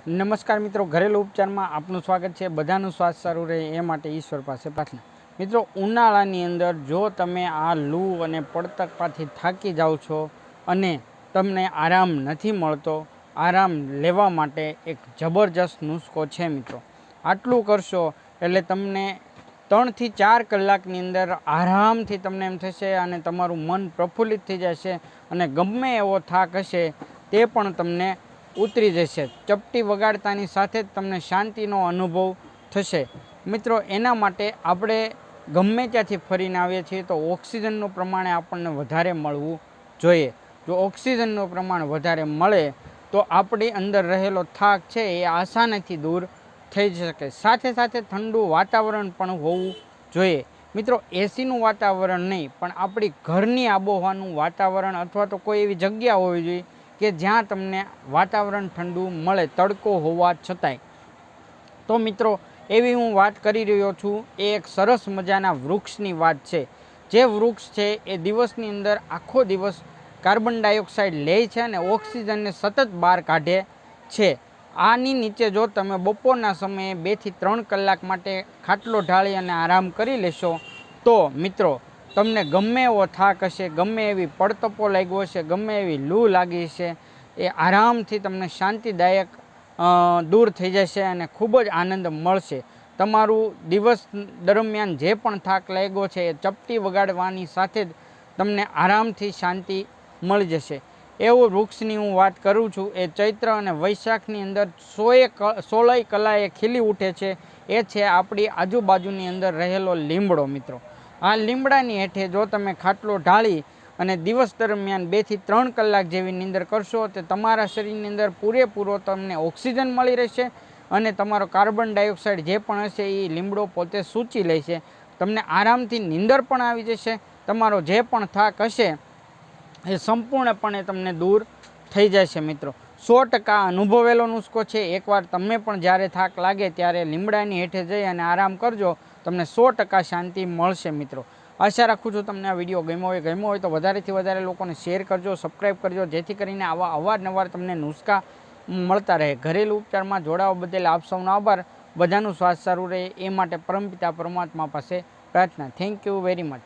નમસ્કાર મિત્રો, ઘરેલું ઉપચારમાં આપનું સ્વાગત છે। બધાનું સ્વાસ્થ્ય સારું રહે એ માટે ઈશ્વર પાસે પ્રાર્થના। મિત્રો, ઉનાળાની અંદર જો તમે આ લૂ અને પડતકવાથી થાકી જાઓ છો અને તમને આરામ નથી મળતો, આરામ લેવા માટે એક જબરજસ્ત નુસ્ખો છે મિત્રો। આટલું કરશો એટલે તમને 3 થી 4 કલાકની અંદર આરામથી તમને એમ થશે અને તમારું મન પ્રફુલ્લિત થઈ જશે અને ગમે એવો થાક હશે તે પણ તમને ઉતરી જશે। ચપટી વગાડતાની સાથે જ તમને શાંતિનો અનુભવ થશે। મિત્રો, એના માટે આપણે ગમે ત્યાંથી ફરીને આવીએ છીએ તો ઓક્સિજનનું પ્રમાણ આપણને વધારે મળવું જોઈએ। જો ઓક્સિજનનું પ્રમાણ વધારે મળે તો આપણી અંદર રહેલો થાક છે એ આસાનીથી દૂર થઈ શકે। સાથે સાથે ઠંડુ વાતાવરણ પણ હોવું જોઈએ। મિત્રો, એસીનું વાતાવરણ નહીં પણ આપણી ઘરની આબોહવાનું વાતાવરણ અથવા તો કોઈ એવી જગ્યા હોવી જોઈએ કે જ્યાં તમને વાતાવરણ ઠંડુ મળે, તડકો હોવા છતાંય। તો મિત્રો, એવી હું વાત કરી રહ્યો છું એ એક સરસ મજાના વૃક્ષની વાત છે। જે વૃક્ષ છે એ દિવસની અંદર આખો દિવસ કાર્બન ડાયોક્સાઇડ લે છે અને ઓક્સિજનને સતત બહાર કાઢે છે। આની નીચે જો તમે બપોરના સમયે 2 થી 3 કલાક માટે ખાટલો ઢાળી અને આરામ કરી લેશો તો મિત્રો તમને ગમે એવો થાક હશે, ગમે એવી પડતપો લાગ્યો હશે, ગમે એવી લૂ લાગી હશે, એ આરામથી તમને શાંતિદાયક દૂર થઈ જશે અને ખૂબ જ આનંદ મળશે। તમારું દિવસ દરમિયાન જે પણ થાક લાગ્યો છે એ ચપટી વગાડવાની સાથે જ તમને આરામથી શાંતિ મળી જશે। એવું વૃક્ષની હું વાત કરું છું એ ચૈત્ર અને વૈશાખની અંદર 16 કલાએ ખીલી ઉઠે છે। એ છે આપણી આજુબાજુની અંદર રહેલો લીમડો। મિત્રો, આ લીમડાની હેઠે જો તમે ખાટલો ઢાળી અને દિવસ દરમિયાન 2 થી 3 કલાક જેવી નીંદર કરશો તો તમારા શરીરની અંદર પૂરેપૂરો તમને ઓક્સિજન મળી રહેશે અને તમારો કાર્બન ડાયોક્સાઇડ જે પણ હશે એ લીમડો પોતે સૂચી લેશે। તમને આરામથી નીંદર પણ આવી જશે। તમારો જે પણ થાક હશે એ સંપૂર્ણપણે તમને દૂર થઈ જશે। મિત્રો, 100% અનુભવેલો નુસ્ખો છે। એકવાર તમે પણ જ્યારે થાક લાગે ત્યારે લીમડાની હેઠે જઈ અને આરામ કરજો, તમને 100% શાંતિ મળશે। મિત્રો, આશા રાખું છું તમને આ વિડીયો ગમ્યો હોય તો વધારેથી વધારે લોકોને શેર કરજો, સબસ્ક્રાઈબ કરજો, જેથી કરીને આવા અવારનવાર તમને નુસ્ખા મળતા રહે। ઘરેલું ઉપચારમાં જોડાવા બદલ આપ સૌનો આભાર। બધાનું સ્વાસ્થ્ય સારું રહે એ માટે પરમપિતા પરમાત્મા પાસે પ્રાર્થના। Thank you very much.